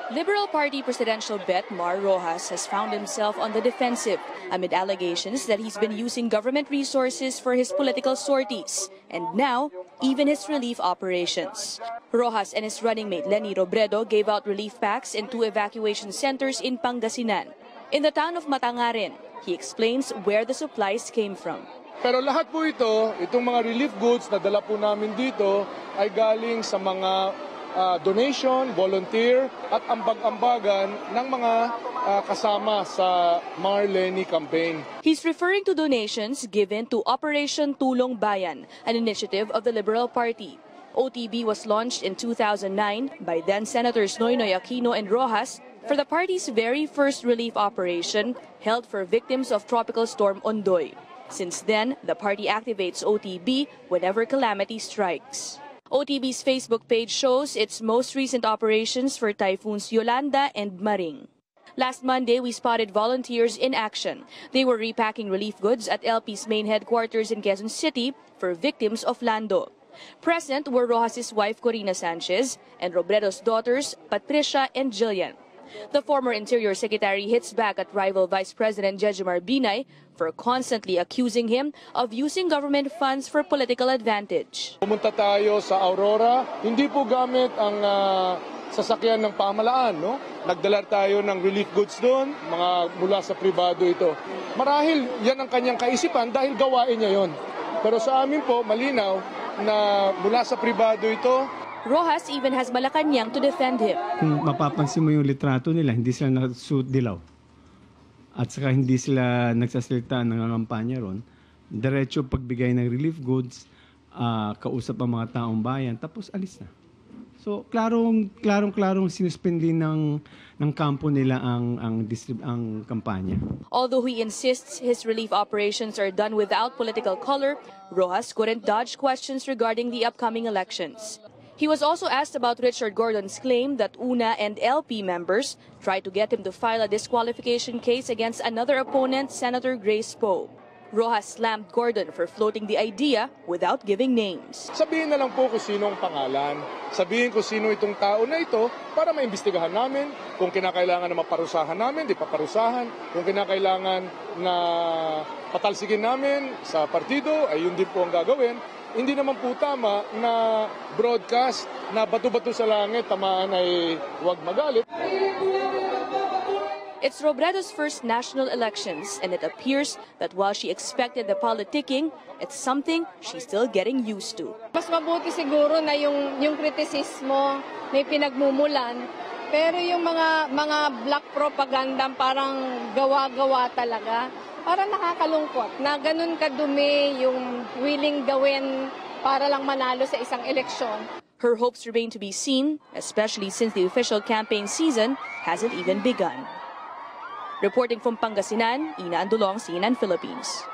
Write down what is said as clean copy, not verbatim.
Liberal Party presidential bet Mar Rojas has found himself on the defensive amid allegations that he's been using government resources for his political sorties and now even his relief operations. Rojas and his running mate Leni Robredo gave out relief packs in 2 evacuation centers in Pangasinan. In the town of Matangaren, he explains where the supplies came from. Pero lahat po itong mga relief goods na dala po namin dito ay galing sa mga donation, volunteer at ambag-ambagan ng mga kasama sa Mar Leni campaign. He's referring to donations given to Operation Tulong Bayan, an initiative of the Liberal Party. OTB was launched in 2009 by then Senators Noynoy Aquino and Rojas for the party's very first relief operation held for victims of Tropical Storm Ondoy. Since then, the party activates OTB whenever calamity strikes. OTB's Facebook page shows its most recent operations for typhoons Yolanda and Maring. Last Monday, we spotted volunteers in action. They were repacking relief goods at LP's main headquarters in Quezon City for victims of Lando. Present were Rojas' wife Corina Sanchez and Robredo's daughters Patricia and Jillian. The former Interior Secretary hits back at rival Vice President Jejomar Binay for constantly accusing him of using government funds for political advantage. Pumunta tayo sa Aurora, hindi po gamit ang sasakyan ng pamahalaan, no? Nagdala tayo ng relief goods doon, mga mula sa pribado ito. Marahil yan ang kanyang kaisipan dahil gawain niya yon. Pero sa amin po, malinaw na mula sa pribado ito. Rojas even has Malacanang to defend him. Kung mapapansin mo yung litrato nila, hindi sila nagsuot dilaw. At saka hindi sila nagsasalita ng kampanya ron. Diretso pagbigay ng relief goods, kausap ang mga taong bayan, tapos alis na. So, klarong sinuspindi ng kampo nila ang kampanya. Although he insists his relief operations are done without political color, Rojas couldn't dodge questions regarding the upcoming elections. He was also asked about Richard Gordon's claim that UNA and LP members tried to get him to file a disqualification case against another opponent, Senator Grace Poe. Rojas slammed Gordon for floating the idea without giving names. Sabihin na lang po kung sino ang pangalan. Sabihin ko sino itong tao na ito para maimbestigahan namin. Kung kinakailangan na maparusahan namin, di paparusahan. Kung kinakailangan na patalsigin namin sa partido, ay yun din po ang gagawin. Hindi naman po tama na broadcast na bato-bato sa langit, tamaan ay huwag magalit. It's Robredo's first national elections, and it appears that while she expected the politicking, it's something she's still getting used to. Mas mabuti siguro na yung kritisismo may pinagmumulan, pero yung mga black propaganda parang gawa-gawa talaga. Parang nakakalungkot na ganun kadumi yung willing gawin para lang manalo sa isang eleksyon. Her hopes remain to be seen, especially since the official campaign season hasn't even begun. Reporting from Pangasinan, Ina Andulong, CNN Philippines.